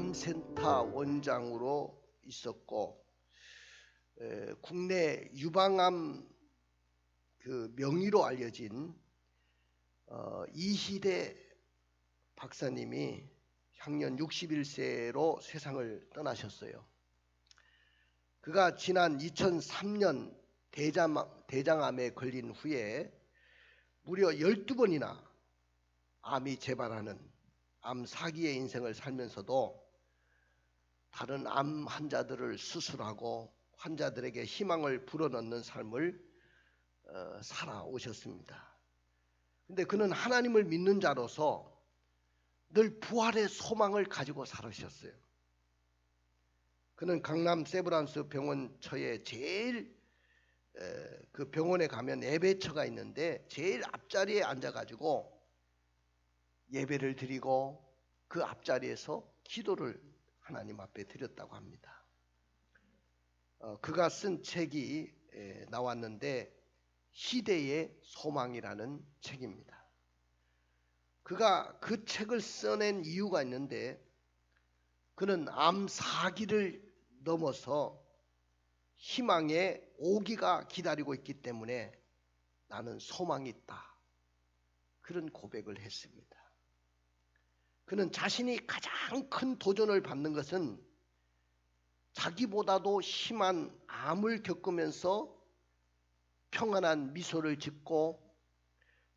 암센터 원장으로 있었고 국내 유방암 그 명의로 알려진 이희대 박사님이 향년 61세로 세상을 떠나셨어요. 그가 지난 2003년 대장암에 걸린 후에 무려 12번이나 암이 재발하는 암 4기의 인생을 살면서도 다른 암 환자들을 수술하고 환자들에게 희망을 불어넣는 삶을 살아오셨습니다. 근데 그는 하나님을 믿는 자로서 늘 부활의 소망을 가지고 살으셨어요. 그는 강남 세브란스 병원처에 제일 그 병원에 가면 예배처가 있는데 제일 앞자리에 앉아가지고 예배를 드리고 그 앞자리에서 기도를 하나님 앞에 드렸다고 합니다. 그가 쓴 책이 나왔는데 희대의 소망이라는 책입니다. 그가 그 책을 써낸 이유가 있는데 그는 암 4기를 넘어서 희망의 5기가 기다리고 있기 때문에 나는 소망이 있다. 그런 고백을 했습니다. 그는 자신이 가장 큰 도전을 받는 것은 자기보다도 심한 암을 겪으면서 평안한 미소를 짓고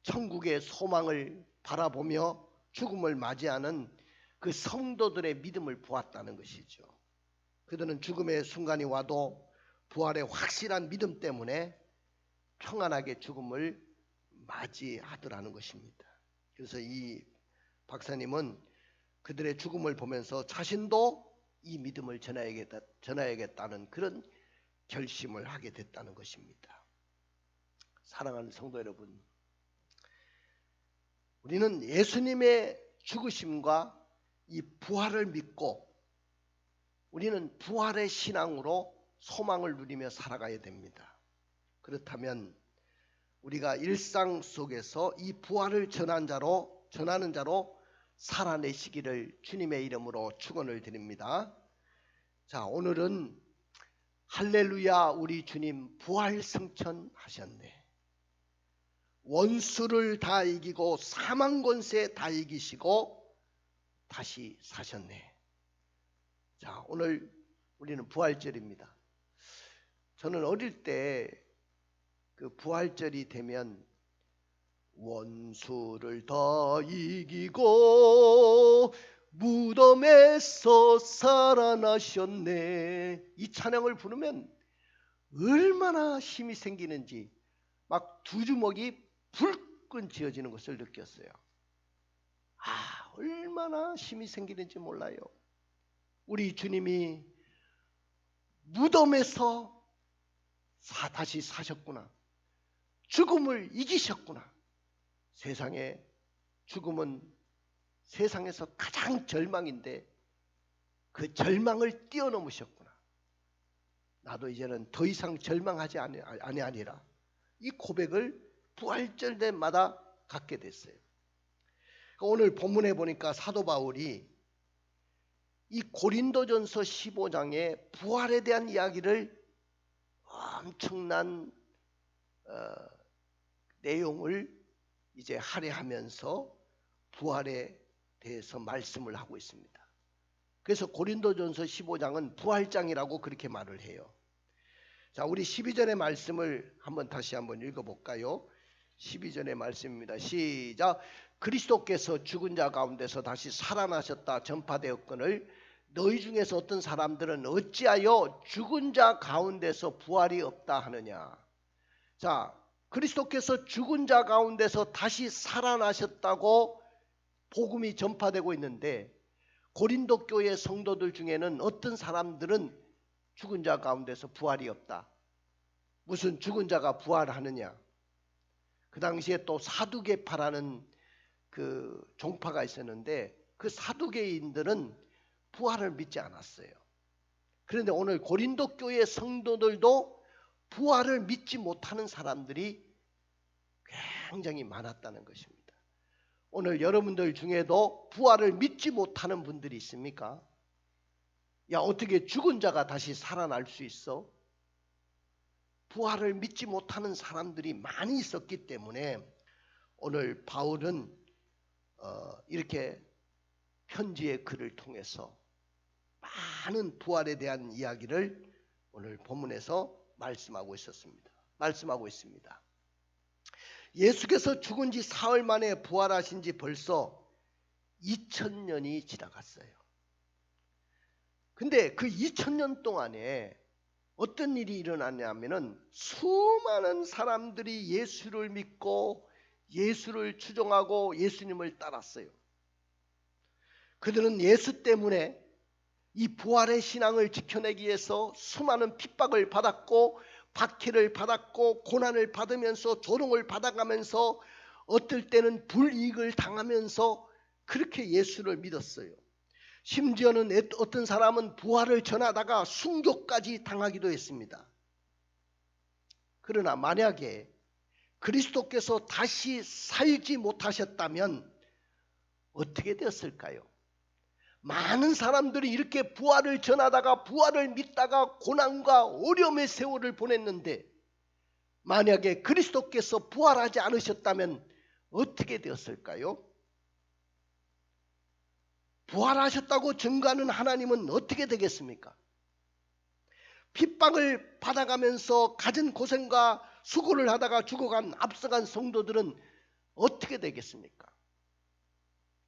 천국의 소망을 바라보며 죽음을 맞이하는 그 성도들의 믿음을 보았다는 것이죠. 그들은 죽음의 순간이 와도 부활의 확실한 믿음 때문에 평안하게 죽음을 맞이하더라는 것입니다. 그래서 이 박사님은 그들의 죽음을 보면서 자신도 이 믿음을 전해야겠다는 그런 결심을 하게 됐다는 것입니다. 사랑하는 성도 여러분, 우리는 예수님의 죽으심과 이 부활을 믿고 우리는 부활의 신앙으로 소망을 누리며 살아가야 됩니다. 그렇다면 우리가 일상 속에서 이 부활을 전하는 자로 살아내시기를 주님의 이름으로 축원을 드립니다. 자, 오늘은 할렐루야 우리 주님 부활 승천하셨네. 원수를 다 이기고 사망 권세 다 이기시고 다시 사셨네. 자, 오늘 우리는 부활절입니다. 저는 어릴 때 그 부활절이 되면 원수를 다 이기고 무덤에서 살아나셨네. 이 찬양을 부르면 얼마나 힘이 생기는지 막 두 주먹이 불끈 쥐어지는 것을 느꼈어요. 얼마나 힘이 생기는지 몰라요. 우리 주님이 무덤에서 다시 사셨구나. 죽음을 이기셨구나. 세상에 죽음은 세상에서 가장 절망인데 그 절망을 뛰어넘으셨구나. 나도 이제는 더 이상 절망하지 아니하리라. 이 고백을 부활절 때마다 갖게 됐어요. 오늘 본문에 보니까 사도 바울이 이 고린도전서 15장의 부활에 대한 이야기를 엄청난 내용을 이제 할애하면서 부활에 대해서 말씀을 하고 있습니다. 그래서 고린도전서 15장은 부활장이라고 그렇게 말을 해요. 자, 우리 12절의 말씀을 다시 한번 읽어볼까요? 12절의 말씀입니다. 시작. 그리스도께서 죽은 자 가운데서 다시 살아나셨다 전파되었거늘 너희 중에서 어떤 사람들은 어찌하여 죽은 자 가운데서 부활이 없다 하느냐. 자, 그리스도께서 죽은 자 가운데서 다시 살아나셨다고 복음이 전파되고 있는데 고린도 교회 성도들 중에는 어떤 사람들은 죽은 자 가운데서 부활이 없다. 무슨 죽은 자가 부활하느냐. 그 당시에 또 사두개파라는 그 종파가 있었는데 그 사두개인들은 부활을 믿지 않았어요. 그런데 오늘 고린도 교회 성도들도 부활을 믿지 못하는 사람들이 굉장히 많았다는 것입니다. 오늘 여러분들 중에도 부활을 믿지 못하는 분들이 있습니까? 야, 어떻게 죽은 자가 다시 살아날 수 있어? 부활을 믿지 못하는 사람들이 많이 있었기 때문에 오늘 바울은 이렇게 편지의 글을 통해서 많은 부활에 대한 이야기를 오늘 본문에서 말씀하고 있습니다. 예수께서 죽은 지 사흘 만에 부활하신 지 벌써 2000년이 지나갔어요. 근데 그 2000년 동안에 어떤 일이 일어났냐면은 수많은 사람들이 예수를 믿고 예수를 추종하고 예수님을 따랐어요. 그들은 예수 때문에 이 부활의 신앙을 지켜내기 위해서 수많은 핍박을 받았고 박해를 받았고 고난을 받으면서 조롱을 받아가면서 어떨 때는 불이익을 당하면서 그렇게 예수를 믿었어요. 심지어는 어떤 사람은 부활을 전하다가 순교까지 당하기도 했습니다. 그러나 만약에 그리스도께서 다시 살지 못하셨다면 어떻게 되었을까요? 많은 사람들이 이렇게 부활을 전하다가 부활을 믿다가 고난과 어려움의 세월을 보냈는데 만약에 그리스도께서 부활하지 않으셨다면 어떻게 되었을까요? 부활하셨다고 증거하는 하나님은 어떻게 되겠습니까? 핍박을 받아가면서 갖은 고생과 수고를 하다가 죽어간 앞서간 성도들은 어떻게 되겠습니까?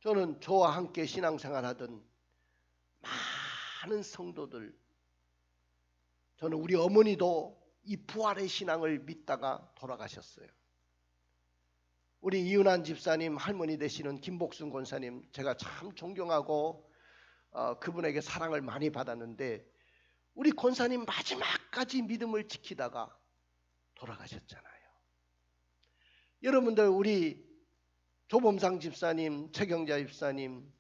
저는 저와 함께 신앙생활하던 많은 성도들, 저는 우리 어머니도 이 부활의 신앙을 믿다가 돌아가셨어요. 우리 이은한 집사님, 할머니 되시는 김복순 권사님, 제가 참 존경하고 그분에게 사랑을 많이 받았는데 우리 권사님 마지막까지 믿음을 지키다가 돌아가셨잖아요. 여러분들 우리 조범상 집사님, 최경자 집사님,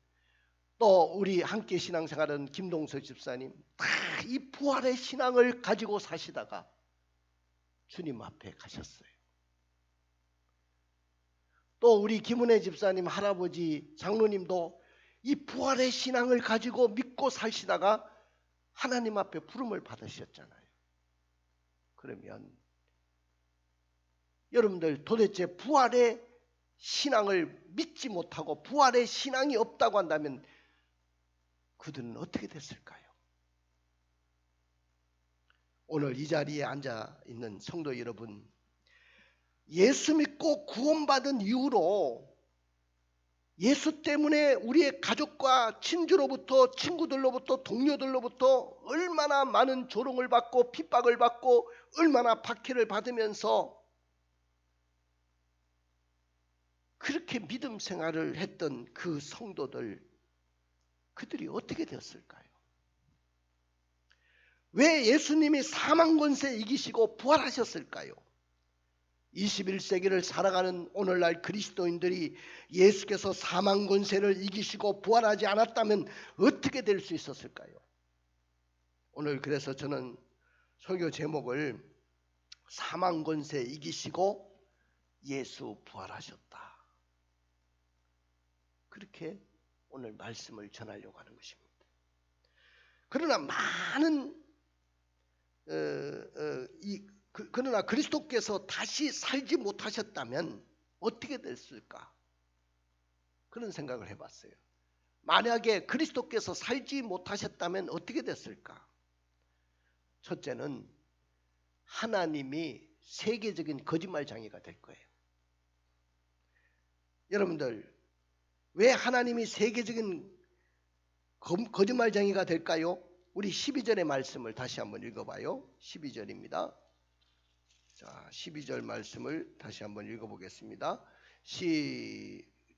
또 우리 함께 신앙생활하는 김동서 집사님 다 이 부활의 신앙을 가지고 사시다가 주님 앞에 가셨어요. 또 우리 김은혜 집사님, 할아버지, 장로님도 이 부활의 신앙을 가지고 믿고 사시다가 하나님 앞에 부름을 받으셨잖아요. 그러면 여러분들 도대체 부활의 신앙을 믿지 못하고 부활의 신앙이 없다고 한다면 그들은 어떻게 됐을까요? 오늘 이 자리에 앉아 있는 성도 여러분, 예수 믿고 구원받은 이후로 예수 때문에 우리의 가족과 친구로부터 친구들로부터 동료들로부터 얼마나 많은 조롱을 받고 핍박을 받고 얼마나 박해를 받으면서 그렇게 믿음 생활을 했던 그 성도들, 그들이 어떻게 되었을까요? 왜 예수님이 사망 권세 이기시고 부활하셨을까요? 21세기를 살아가는 오늘날 그리스도인들이 예수께서 사망 권세를 이기시고 부활하지 않았다면 어떻게 될 수 있었을까요? 오늘 그래서 저는 설교 제목을 사망 권세 이기시고 예수 부활하셨다, 그렇게 오늘 말씀을 전하려고 하는 것입니다. 그러나 많은 그러나 그리스도께서 다시 살지 못하셨다면 어떻게 됐을까? 그런 생각을 해봤어요. 만약에 그리스도께서 살지 못하셨다면 어떻게 됐을까? 첫째는 하나님이 세계적인 거짓말장애가 될 거예요. 여러분들, 왜 하나님이 세계적인 거짓말장애가 될까요? 우리 12절의 말씀을 다시 한번 읽어봐요. 12절입니다. 자, 12절 말씀을 다시 한번 읽어보겠습니다.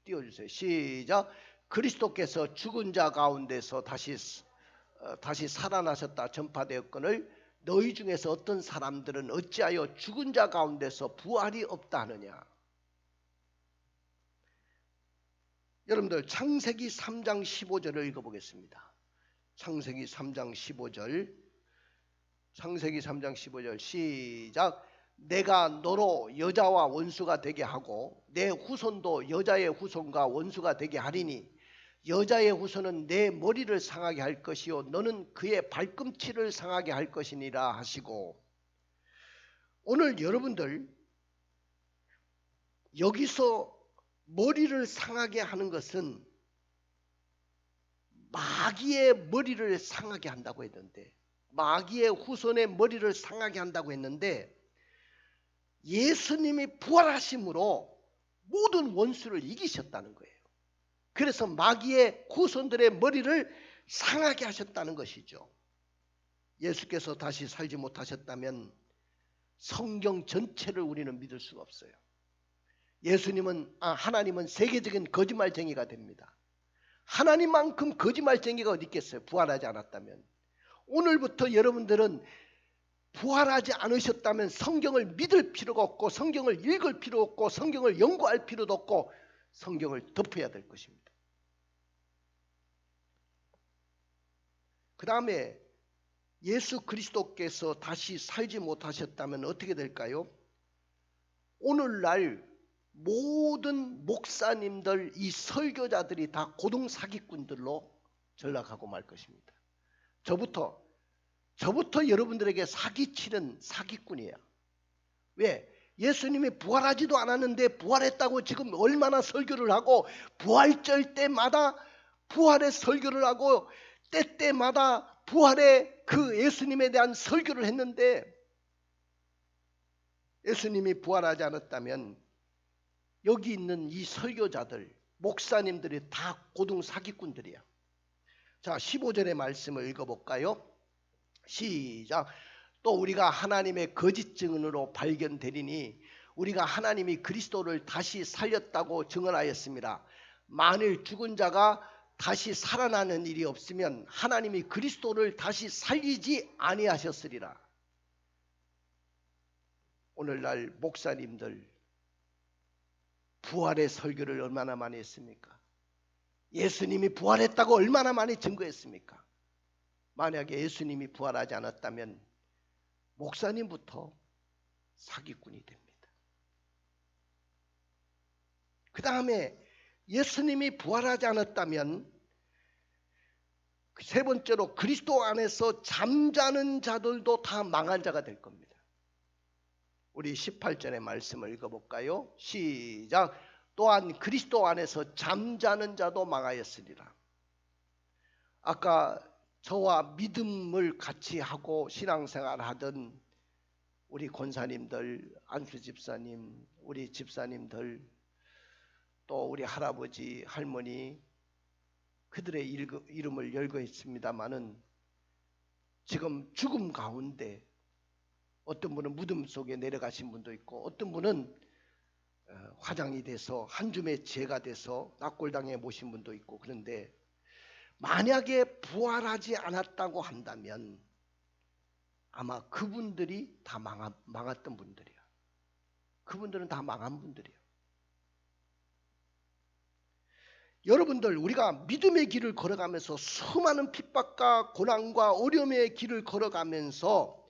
띄워주세요. 시작. 그리스도께서 죽은 자 가운데서 다시 살아나셨다 전파되었거늘 너희 중에서 어떤 사람들은 어찌하여 죽은 자 가운데서 부활이 없다 하느냐. 여러분들 창세기 3장 15절을 읽어보겠습니다. 창세기 3장 15절. 창세기 3장 15절 시작. 내가 너로 여자와 원수가 되게 하고 내 후손도 여자의 후손과 원수가 되게 하리니 여자의 후손은 내 머리를 상하게 할 것이요 너는 그의 발꿈치를 상하게 할 것이니라 하시고, 오늘 여러분들 여기서 머리를 상하게 하는 것은 마귀의 머리를 상하게 한다고 했는데, 마귀의 후손의 머리를 상하게 한다고 했는데, 예수님이 부활하심으로 모든 원수를 이기셨다는 거예요. 그래서 마귀의 후손들의 머리를 상하게 하셨다는 것이죠. 예수께서 다시 살지 못하셨다면 성경 전체를 우리는 믿을 수가 없어요. 하나님은 세계적인 거짓말쟁이가 됩니다. 하나님만큼 거짓말쟁이가 어디 있겠어요? 부활하지 않았다면. 오늘부터 여러분들은 부활하지 않으셨다면 성경을 믿을 필요가 없고, 성경을 읽을 필요 없고, 성경을 연구할 필요도 없고, 성경을 덮어야 될 것입니다. 그 다음에 예수 그리스도께서 다시 살지 못하셨다면 어떻게 될까요? 오늘날 모든 목사님들, 이 설교자들이 다 고등 사기꾼들로 전락하고 말 것입니다. 저부터 여러분들에게 사기치는 사기꾼이에요. 왜? 예수님이 부활하지도 않았는데 부활했다고 지금 얼마나 설교를 하고, 부활절 때마다 부활의 설교를 하고, 때때마다 부활의 그 예수님에 대한 설교를 했는데, 예수님이 부활하지 않았다면 여기 있는 이 설교자들, 목사님들이 다 고등 사기꾼들이야. 자, 15절의 말씀을 읽어볼까요? 시작. 또 우리가 하나님의 거짓 증언으로 발견되리니 우리가 하나님이 그리스도를 다시 살렸다고 증언하였습니다. 만일 죽은 자가 다시 살아나는 일이 없으면 하나님이 그리스도를 다시 살리지 아니하셨으리라. 오늘날 목사님들 부활의 설교를 얼마나 많이 했습니까? 예수님이 부활했다고 얼마나 많이 증거했습니까? 만약에 예수님이 부활하지 않았다면 목사님부터 사기꾼이 됩니다. 그 다음에 예수님이 부활하지 않았다면 세 번째로 그리스도 안에서 잠자는 자들도 다 망한 자가 될 겁니다. 우리 18절의 말씀을 읽어볼까요? 시작. 또한 그리스도 안에서 잠자는 자도 망하였으리라. 아까 저와 믿음을 같이 하고 신앙생활 하던 우리 권사님들, 안수 집사님, 우리 집사님들, 또 우리 할아버지, 할머니, 그들의 이름을 열거했습니다마는 지금 죽음 가운데 어떤 분은 무덤 속에 내려가신 분도 있고, 어떤 분은 화장이 돼서 한 줌의 재가 돼서 낙골당에 모신 분도 있고, 그런데 만약에 부활하지 않았다고 한다면 아마 그분들이 다 망했던 분들이야. 그분들은 다 망한 분들이야. 여러분들, 우리가 믿음의 길을 걸어가면서 수많은 핍박과 고난과 어려움의 길을 걸어가면서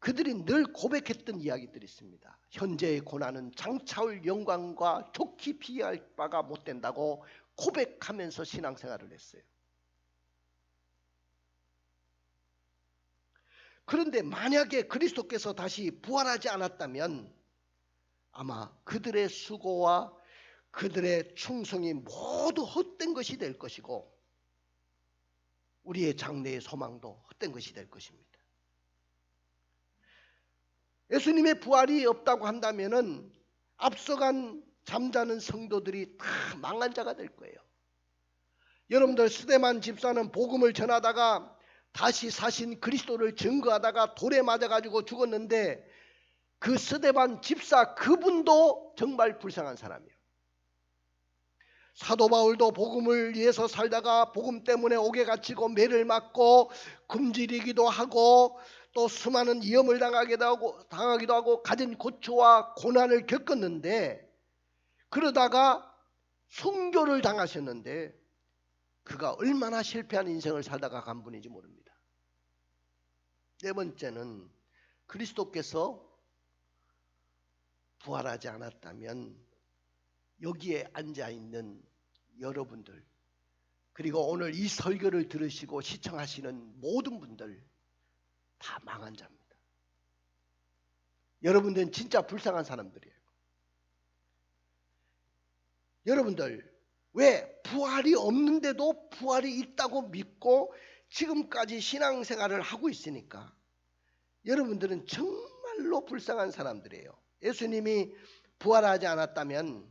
그들이 늘 고백했던 이야기들이 있습니다. 현재의 고난은 장차올 영광과 좋게 비할 바가 못 된다고 고백하면서 신앙생활을 했어요. 그런데 만약에 그리스도께서 다시 부활하지 않았다면 아마 그들의 수고와 그들의 충성이 모두 헛된 것이 될 것이고, 우리의 장래의 소망도 헛된 것이 될 것입니다. 예수님의 부활이 없다고 한다면은 앞서간 잠자는 성도들이 다 망한 자가 될 거예요. 여러분들, 스데반 집사는 복음을 전하다가 다시 사신 그리스도를 증거하다가 돌에 맞아가지고 죽었는데, 그 스데반 집사 그분도 정말 불쌍한 사람이에요. 사도 바울도 복음을 위해서 살다가 복음 때문에 옥에 갇히고 매를 맞고 굶주리기도 하고 또 수많은 위험을 당하기도 하고 가진 고초와 고난을 겪었는데, 그러다가 순교를 당하셨는데 그가 얼마나 실패한 인생을 살다가 간 분인지 모릅니다. 네 번째는 그리스도께서 부활하지 않았다면 여기에 앉아있는 여러분들, 그리고 오늘 이 설교를 들으시고 시청하시는 모든 분들 다 망한 자입니다. 여러분들은 진짜 불쌍한 사람들이에요. 여러분들 왜 부활이 없는데도 부활이 있다고 믿고 지금까지 신앙생활을 하고 있으니까 여러분들은 정말로 불쌍한 사람들이에요. 예수님이 부활하지 않았다면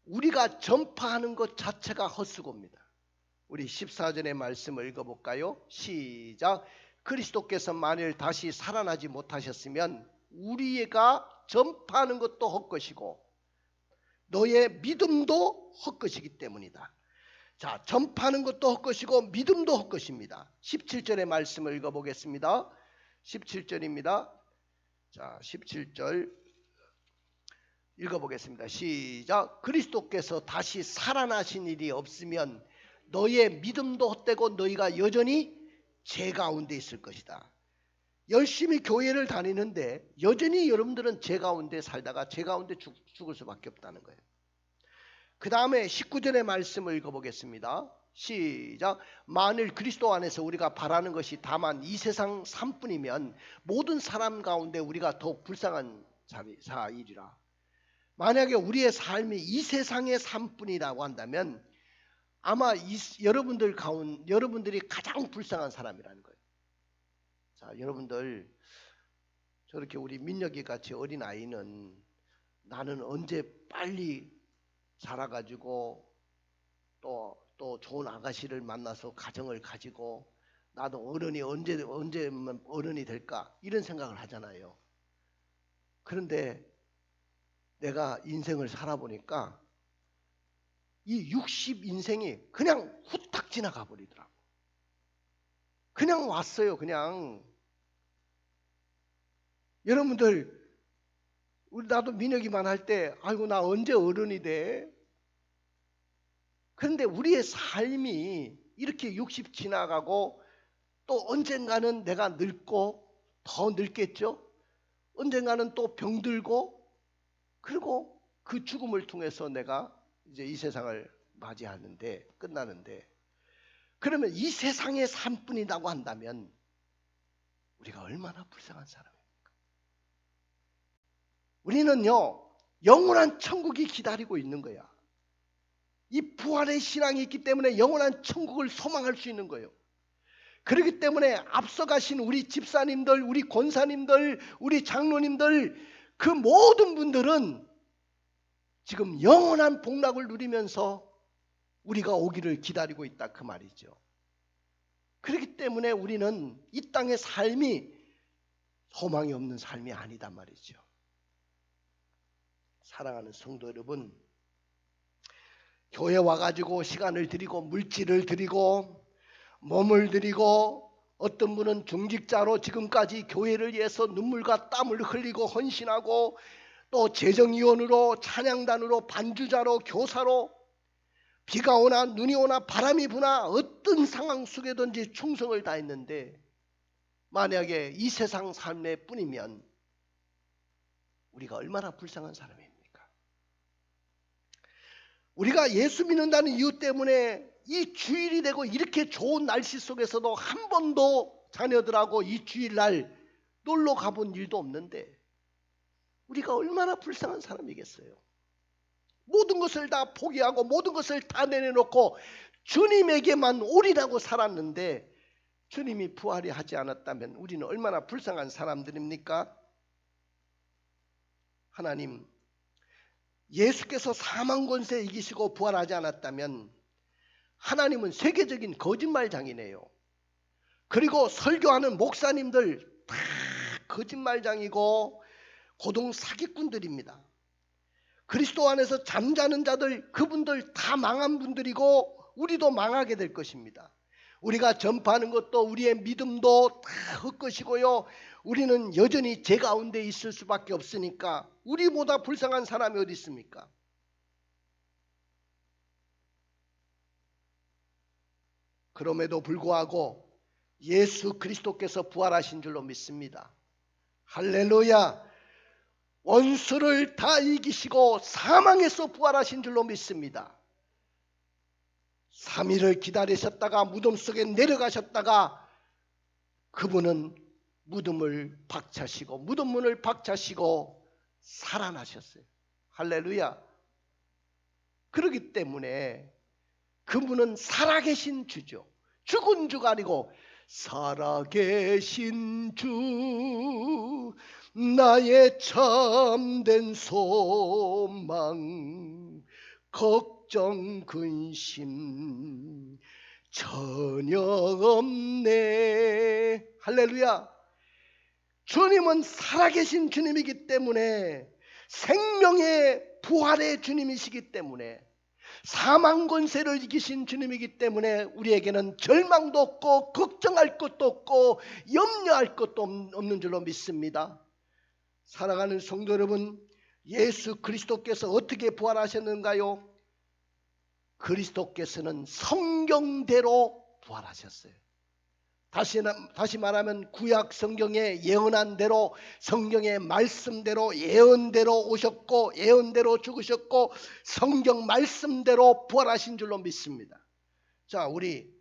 우리가 전파하는 것 자체가 헛수고입니다. 우리 14절의 말씀을 읽어볼까요? 시작. 그리스도께서 만일 다시 살아나지 못하셨으면 우리가 전파하는 것도 헛것이고 너의 믿음도 헛것이기 때문이다. 자, 전파하는 것도 헛것이고 믿음도 헛것입니다. 17절의 말씀을 읽어보겠습니다. 17절입니다. 자, 17절 읽어보겠습니다. 시작. 그리스도께서 다시 살아나신 일이 없으면 너의 믿음도 헛되고 너희가 여전히 죄 가운데 있을 것이다. 열심히 교회를 다니는데 여전히 여러분들은 죄 가운데 살다가 죄 가운데 죽을 수밖에 없다는 거예요. 그 다음에 19절의 말씀을 읽어보겠습니다. 시작. 만일 그리스도 안에서 우리가 바라는 것이 다만 이 세상 삶뿐이면 모든 사람 가운데 우리가 더욱 불쌍한 자이리라. 만약에 우리의 삶이 이 세상의 삶뿐이라고 한다면 아마 여러분들이 가장 불쌍한 사람이라는 거예요. 자, 여러분들 저렇게 우리 민혁이 같이 어린 아이는 나는 언제 빨리 자라가지고 또 좋은 아가씨를 만나서 가정을 가지고 나도 어른이 언제 어른이 될까 이런 생각을 하잖아요. 그런데 내가 인생을 살아보니까 이 60 인생이 그냥 후딱 지나가 버리더라고. 그냥 왔어요. 그냥. 여러분들 나도 민혁이만 할 때 아이고 나 언제 어른이 돼? 그런데 우리의 삶이 이렇게 60 지나가고 또 언젠가는 내가 늙고 더 늙겠죠? 언젠가는 또 병들고 그리고 그 죽음을 통해서 내가 이제 이 세상을 맞이하는데 끝나는데 그러면 이 세상의 삶뿐이라고 한다면 우리가 얼마나 불쌍한 사람입니까? 우리는요 영원한 천국이 기다리고 있는 거야. 이 부활의 신앙이 있기 때문에 영원한 천국을 소망할 수 있는 거예요. 그렇기 때문에 앞서가신 우리 집사님들, 우리 권사님들, 우리 장로님들 그 모든 분들은 지금 영원한 복락을 누리면서 우리가 오기를 기다리고 있다 그 말이죠. 그렇기 때문에 우리는 이 땅의 삶이 소망이 없는 삶이 아니단 말이죠. 사랑하는 성도 여러분, 교회 와가지고 시간을 드리고 물질을 드리고 몸을 드리고 어떤 분은 중직자로 지금까지 교회를 위해서 눈물과 땀을 흘리고 헌신하고 또 재정위원으로 찬양단으로 반주자로 교사로 비가 오나 눈이 오나 바람이 부나 어떤 상황 속에든지 충성을 다했는데 만약에 이 세상 삶의 뿐이면 우리가 얼마나 불쌍한 사람입니까? 우리가 예수 믿는다는 이유 때문에 이 주일이 되고 이렇게 좋은 날씨 속에서도 한 번도 자녀들하고 이 주일날 놀러 가본 일도 없는데 우리가 얼마나 불쌍한 사람이겠어요. 모든 것을 다 포기하고 모든 것을 다 내려놓고 주님에게만 오리라고 살았는데 주님이 부활이 하지 않았다면 우리는 얼마나 불쌍한 사람들입니까? 하나님, 예수께서 사망 권세 이기시고 부활하지 않았다면 하나님은 세계적인 거짓말장이네요. 그리고 설교하는 목사님들 다 거짓말장이고 고동 사기꾼들입니다. 그리스도 안에서 잠자는 자들 그분들 다 망한 분들이고 우리도 망하게 될 것입니다. 우리가 전파하는 것도 우리의 믿음도 다 헛것이고요. 우리는 여전히 죄 가운데 있을 수밖에 없으니까 우리보다 불쌍한 사람이 어디 있습니까? 그럼에도 불구하고 예수 그리스도께서 부활하신 줄로 믿습니다. 할렐루야! 원수를 다 이기시고 사망에서 부활하신 줄로 믿습니다. 3일을 기다리셨다가 무덤 속에 내려가셨다가 그분은 무덤을 박차시고 무덤 문을 박차시고 살아나셨어요. 할렐루야. 그렇기 때문에 그분은 살아계신 주죠. 죽은 주가 아니고 살아계신 주 나의 참된 소망 걱정 근심 전혀 없네. 할렐루야. 주님은 살아계신 주님이기 때문에 생명의 부활의 주님이시기 때문에 사망 권세를 이기신 주님이기 때문에 우리에게는 절망도 없고 걱정할 것도 없고 염려할 것도 없는 줄로 믿습니다. 사랑하는 성도 여러분, 예수 그리스도께서 어떻게 부활하셨는가요? 그리스도께서는 성경대로 부활하셨어요. 다시 말하면 구약 성경에 예언한 대로 성경의 말씀대로 예언대로 오셨고 예언대로 죽으셨고 성경 말씀대로 부활하신 줄로 믿습니다. 자, 우리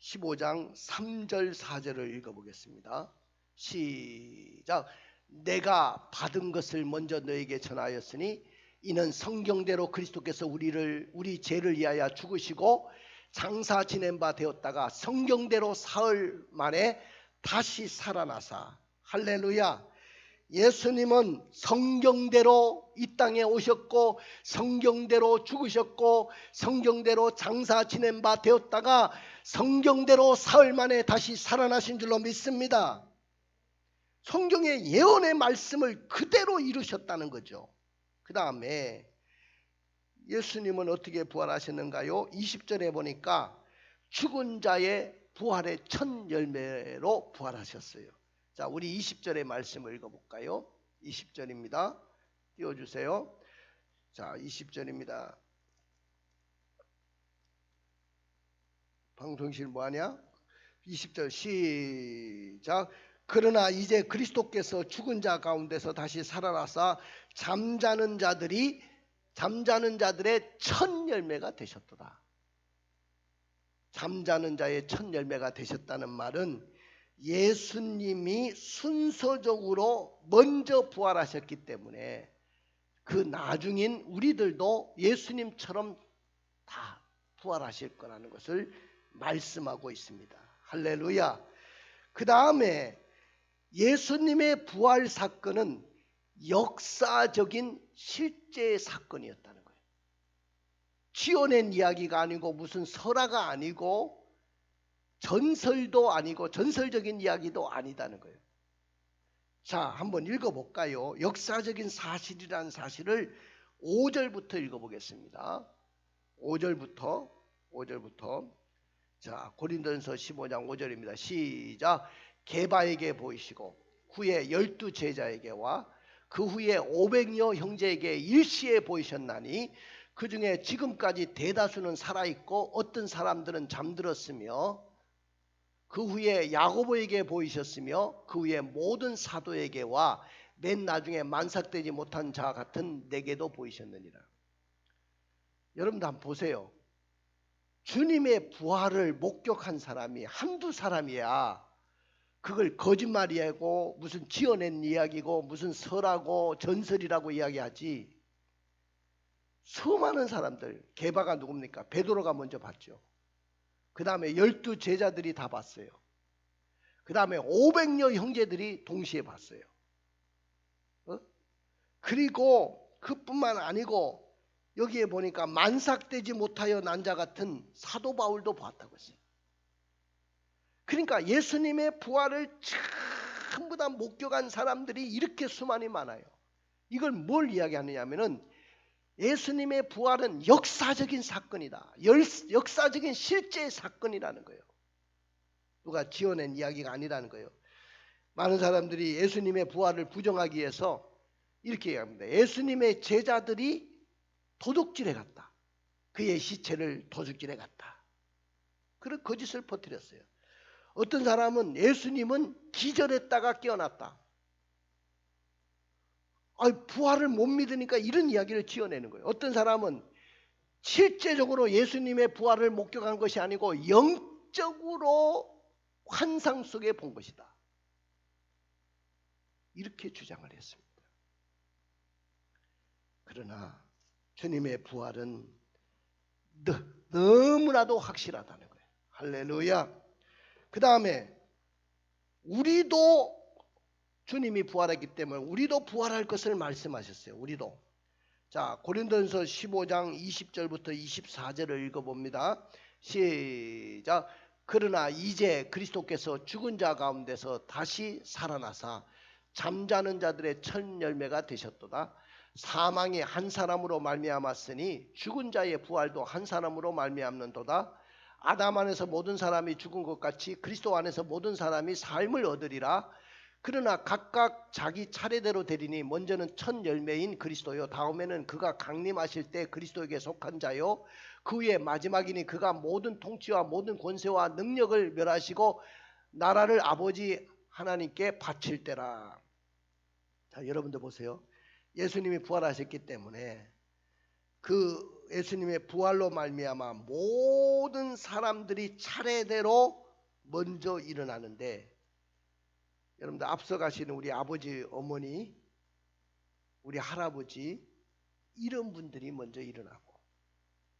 15장 3절 4절을 읽어보겠습니다. 시작. 내가 받은 것을 먼저 너에게 전하였으니 이는 성경대로 그리스도께서 우리 죄를 위하여 죽으시고 장사 지낸 바 되었다가 성경대로 사흘 만에 다시 살아나사. 할렐루야. 예수님은 성경대로 이 땅에 오셨고 성경대로 죽으셨고 성경대로 장사 지낸 바 되었다가 성경대로 사흘 만에 다시 살아나신 줄로 믿습니다. 성경의 예언의 말씀을 그대로 이루셨다는 거죠. 그 다음에 예수님은 어떻게 부활하셨는가요? 20절에 보니까 죽은 자의 부활의 첫 열매로 부활하셨어요. 자, 우리 20절의 말씀을 읽어볼까요? 20절입니다. 띄워주세요. 자, 20절입니다. 방송실 뭐하냐? 20절 시작. 그러나 이제 그리스도께서 죽은 자 가운데서 다시 살아나사 잠자는 자들의 첫 열매가 되셨도다. 잠자는 자의 첫 열매가 되셨다는 말은 예수님이 순서적으로 먼저 부활하셨기 때문에 그 나중인 우리들도 예수님처럼 다 부활하실 거라는 것을 말씀하고 있습니다. 할렐루야. 그 다음에 예수님의 부활 사건은 역사적인 실제 사건이었다는 거예요. 지어낸 이야기가 아니고 무슨 설화가 아니고 전설도 아니고 전설적인 이야기도 아니다는 거예요. 자, 한번 읽어볼까요? 역사적인 사실이라는 사실을 5절부터 읽어보겠습니다. 5절부터 자, 고린도전서 15장 5절입니다. 시작. 게바에게 보이시고 후에 12 제자에게와 그 후에 500여 형제에게 일시에 보이셨나니 그 중에 지금까지 대다수는 살아있고 어떤 사람들은 잠들었으며 그 후에 야고보에게 보이셨으며 그 후에 모든 사도에게와 맨 나중에 만삭되지 못한 자 같은 내게도 보이셨느니라. 여러분도 한번 보세요. 주님의 부활을 목격한 사람이 한두 사람이야. 그걸 거짓말이고 무슨 지어낸 이야기고 무슨 설하고 전설이라고 이야기하지. 수많은 사람들, 게바가 누굽니까? 베드로가 먼저 봤죠. 그 다음에 12 제자들이 다 봤어요. 그 다음에 500여 형제들이 동시에 봤어요. 그리고 그뿐만 아니고 여기에 보니까 만삭되지 못하여 난 자 같은 사도 바울도 봤다고 했어요. 그러니까 예수님의 부활을 전부 다 목격한 사람들이 이렇게 수많이 많아요. 이걸 뭘 이야기하느냐면은 예수님의 부활은 역사적인 사건이다. 역사적인 실제 사건이라는 거예요. 누가 지어낸 이야기가 아니라는 거예요. 많은 사람들이 예수님의 부활을 부정하기 위해서 이렇게 얘기합니다. 예수님의 제자들이 도둑질해 갔다. 그의 시체를 도둑질해 갔다. 그런 거짓을 퍼뜨렸어요. 어떤 사람은 예수님은 기절했다가 깨어났다. 부활을 못 믿으니까 이런 이야기를 지어내는 거예요. 어떤 사람은 실제적으로 예수님의 부활을 목격한 것이 아니고 영적으로 환상 속에 본 것이다. 이렇게 주장을 했습니다. 그러나 주님의 부활은 너무나도 확실하다는 거예요. 할렐루야. 그 다음에 우리도 주님이 부활했기 때문에 우리도 부활할 것을 말씀하셨어요. 우리도. 자, 고린도전서 15장 20절부터 24절을 읽어봅니다. 시작. 그러나 이제 그리스도께서 죽은 자 가운데서 다시 살아나사 잠자는 자들의 첫 열매가 되셨도다. 사망이 한 사람으로 말미암았으니 죽은 자의 부활도 한 사람으로 말미암는도다. 아담 안에서 모든 사람이 죽은 것 같이 그리스도 안에서 모든 사람이 삶을 얻으리라. 그러나 각각 자기 차례대로 되리니 먼저는 첫 열매인 그리스도요, 다음에는 그가 강림하실 때 그리스도에게 속한 자요, 그 후에 마지막이니 그가 모든 통치와 모든 권세와 능력을 멸하시고 나라를 아버지 하나님께 바칠 때라. 자, 여러분들 보세요. 예수님이 부활하셨기 때문에 그 예수님의 부활로 말미암아 모든 사람들이 차례대로 먼저 일어나는데, 여러분들 앞서가시는 우리 아버지, 어머니, 우리 할아버지 이런 분들이 먼저 일어나고,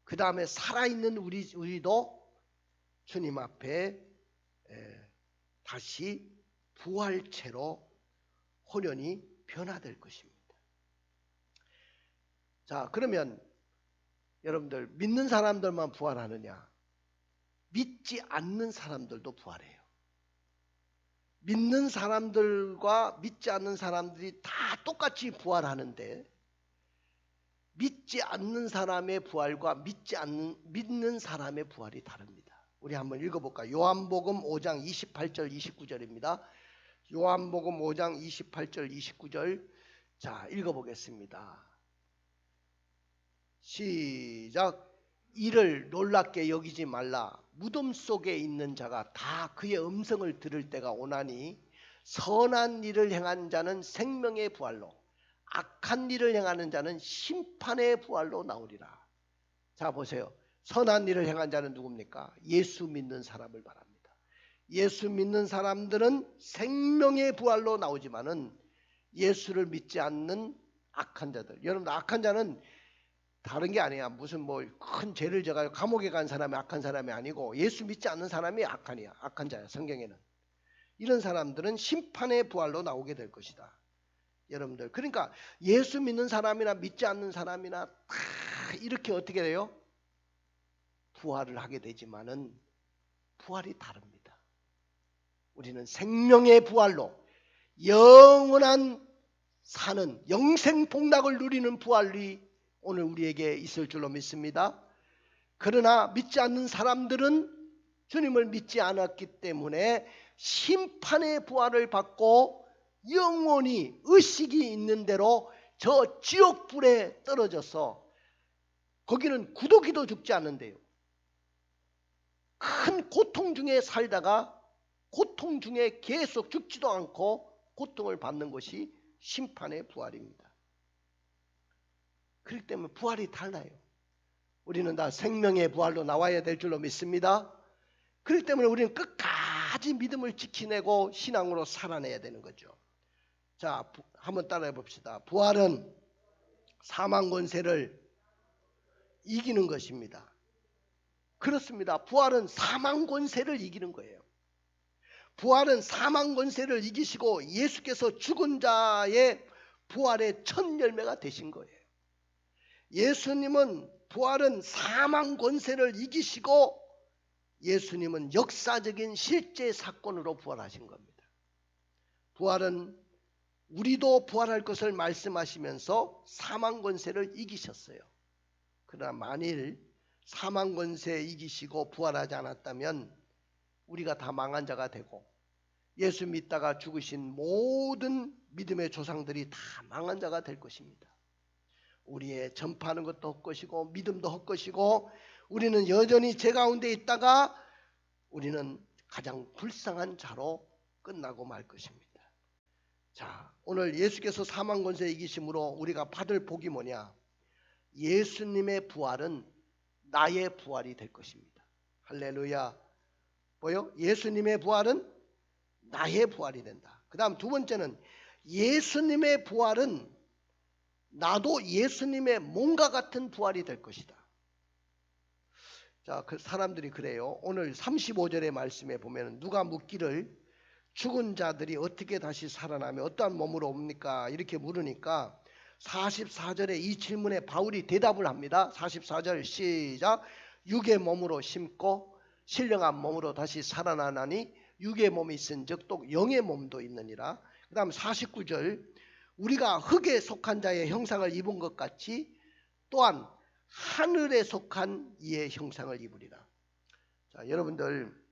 그 다음에 살아있는 우리도 주님 앞에 다시 부활체로 혼연히 변화될 것입니다. 자, 그러면 여러분들 믿는 사람들만 부활하느냐? 믿지 않는 사람들도 부활해요. 믿는 사람들과 믿지 않는 사람들이 다 똑같이 부활하는데, 믿지 않는 사람의 부활과 믿는 사람의 부활이 다릅니다. 우리 한번 읽어볼까요? 요한복음 5장 28절 29절입니다. 요한복음 5장 28절 29절. 자, 읽어보겠습니다. 시작. 이를 놀랍게 여기지 말라. 무덤 속에 있는 자가 다 그의 음성을 들을 때가 오나니 선한 일을 행한 자는 생명의 부활로, 악한 일을 행하는 자는 심판의 부활로 나오리라. 자, 보세요. 선한 일을 행한 자는 누굽니까? 예수 믿는 사람을 말합니다. 예수 믿는 사람들은 생명의 부활로 나오지만은 예수를 믿지 않는 악한 자들, 여러분, 악한 자는 다른 게 아니야. 무슨 뭐 큰 죄를 져가지고 감옥에 간 사람이 악한 사람이 아니고, 예수 믿지 않는 사람이 악한 자야. 성경에는 이런 사람들은 심판의 부활로 나오게 될 것이다. 여러분들, 그러니까 예수 믿는 사람이나 믿지 않는 사람이나 다 이렇게 어떻게 돼요? 부활을 하게 되지만은 부활이 다릅니다. 우리는 생명의 부활로 영원한 사는 영생 복락을 누리는 부활이 오늘 우리에게 있을 줄로 믿습니다. 그러나 믿지 않는 사람들은 주님을 믿지 않았기 때문에 심판의 부활을 받고 영원히 의식이 있는 대로 저 지옥불에 떨어져서, 거기는 구더기도 죽지 않는데요, 큰 고통 중에 살다가 고통 중에 계속 죽지도 않고 고통을 받는 것이 심판의 부활입니다. 그렇기 때문에 부활이 달라요. 우리는 다 생명의 부활로 나와야 될 줄로 믿습니다. 그렇기 때문에 우리는 끝까지 믿음을 지키내고 신앙으로 살아내야 되는 거죠. 자, 한번 따라해 봅시다. 부활은 사망 권세를 이기는 것입니다. 그렇습니다. 부활은 사망 권세를 이기는 거예요. 부활은 사망 권세를 이기시고 예수께서 죽은 자의 부활의 첫 열매가 되신 거예요. 예수님은, 부활은 사망 권세를 이기시고 예수님은 역사적인 실제 사건으로 부활하신 겁니다. 부활은 우리도 부활할 것을 말씀하시면서 사망 권세를 이기셨어요. 그러나 만일 사망 권세 이기시고 부활하지 않았다면 우리가 다 망한 자가 되고, 예수 믿다가 죽으신 모든 믿음의 조상들이 다 망한 자가 될 것입니다. 우리의 전파하는 것도 헛것이고 믿음도 헛것이고, 우리는 여전히 죄 가운데 있다가 우리는 가장 불쌍한 자로 끝나고 말 것입니다. 자, 오늘 예수께서 사망 권세 이기심으로 우리가 받을 복이 뭐냐? 예수님의 부활은 나의 부활이 될 것입니다. 할렐루야. 뭐요? 예수님의 부활은 나의 부활이 된다. 그 다음 두 번째는 예수님의 부활은 나도 예수님의 몸과 같은 부활이 될 것이다. 자, 그 사람들이 그래요. 오늘 35절의 말씀에 보면 누가 묻기를 죽은 자들이 어떻게 다시 살아나며 어떠한 몸으로 옵니까? 이렇게 물으니까 44절에 이 질문에 바울이 대답을 합니다. 44절 시작. 육의 몸으로 심고 신령한 몸으로 다시 살아나나니 육의 몸이 있은즉 또 영의 몸도 있느니라. 그 다음 49절 우리가 흙에 속한 자의 형상을 입은 것 같이 또한 하늘에 속한 이의 형상을 입으리라. 자, 여러분들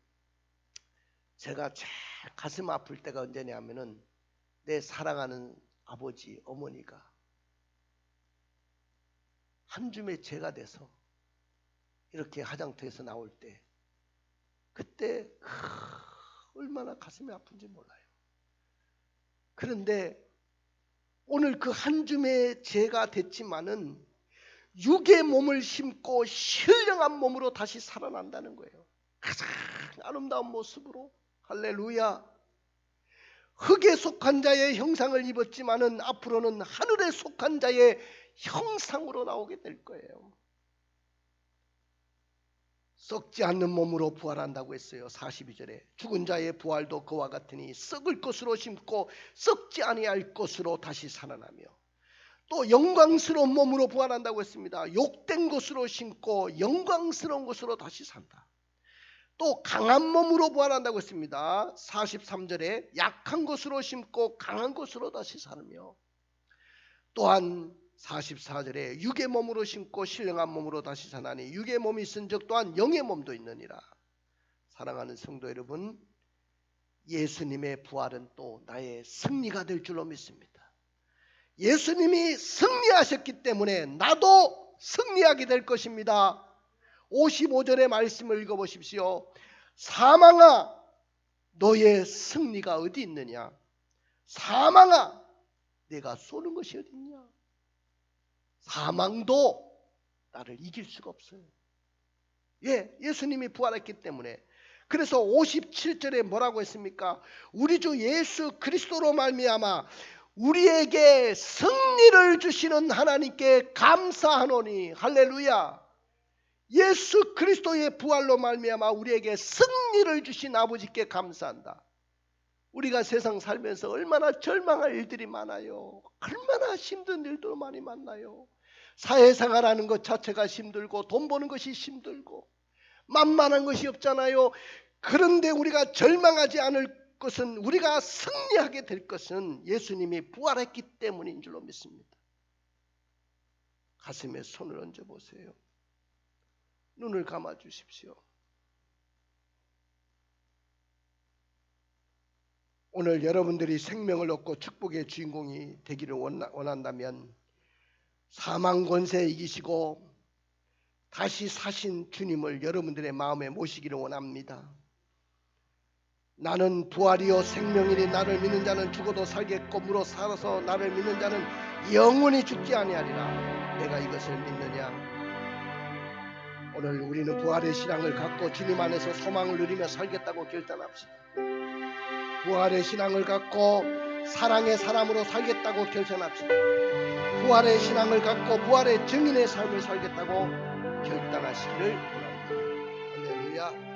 제가 제일 가슴 아플 때가 언제냐면은 내 사랑하는 아버지 어머니가 한 줌의 죄가 돼서 이렇게 화장터에서 나올 때 그때 얼마나 가슴이 아픈지 몰라요. 그런데 오늘 그 한 줌의 죄가 됐지만은 육의 몸을 심고 신령한 몸으로 다시 살아난다는 거예요. 가장 아름다운 모습으로. 할렐루야. 흙에 속한 자의 형상을 입었지만은 앞으로는 하늘에 속한 자의 형상으로 나오게 될 거예요. 썩지 않는 몸으로 부활한다고 했어요. 42절에 죽은 자의 부활도 그와 같으니 썩을 것으로 심고 썩지 아니할 것으로 다시 살아나며 또 영광스러운 몸으로 부활한다고 했습니다. 욕된 것으로 심고 영광스러운 것으로 다시 산다. 또 강한 몸으로 부활한다고 했습니다. 43절에 약한 것으로 심고 강한 것으로 다시 사며 또한 44절에 육의 몸으로 심고 신령한 몸으로 다시 사나니 육의 몸이 있은즉 또한 영의 몸도 있느니라. 사랑하는 성도 여러분, 예수님의 부활은 또 나의 승리가 될 줄로 믿습니다. 예수님이 승리하셨기 때문에 나도 승리하게 될 것입니다. 55절의 말씀을 읽어보십시오. 사망아 너의 승리가 어디 있느냐? 사망아 내가 쏘는 것이 어디 있냐? 사망도 나를 이길 수가 없어요. 예수님이 부활했기 때문에. 그래서 57절에 뭐라고 했습니까? 우리 주 예수 그리스도로 말미암아 우리에게 승리를 주시는 하나님께 감사하노니. 할렐루야. 예수 그리스도의 부활로 말미암아 우리에게 승리를 주신 아버지께 감사한다. 우리가 세상 살면서 얼마나 절망할 일들이 많아요. 얼마나 힘든 일도 많이 만나요. 사회생활하는 것 자체가 힘들고 돈 버는 것이 힘들고 만만한 것이 없잖아요. 그런데 우리가 절망하지 않을 것은, 우리가 승리하게 될 것은 예수님이 부활했기 때문인 줄로 믿습니다. 가슴에 손을 얹어보세요. 눈을 감아 주십시오. 오늘 여러분들이 생명을 얻고 축복의 주인공이 되기를 원한다면 사망 권세 이기시고 다시 사신 주님을 여러분들의 마음에 모시기를 원합니다. 나는 부활이요 생명이니 나를 믿는 자는 죽어도 살겠고 무릇 살아서 나를 믿는 자는 영원히 죽지 아니하리라. 내가 이것을 믿느냐? 오늘 우리는 부활의 신앙을 갖고 주님 안에서 소망을 누리며 살겠다고 결단합시다. 부활의 신앙을 갖고 사랑의 사람으로 살겠다고 결단합시다. 부활의 신앙을 갖고 부활의 증인의 삶을 살겠다고 결단하시기를 원합니다. 할렐루야.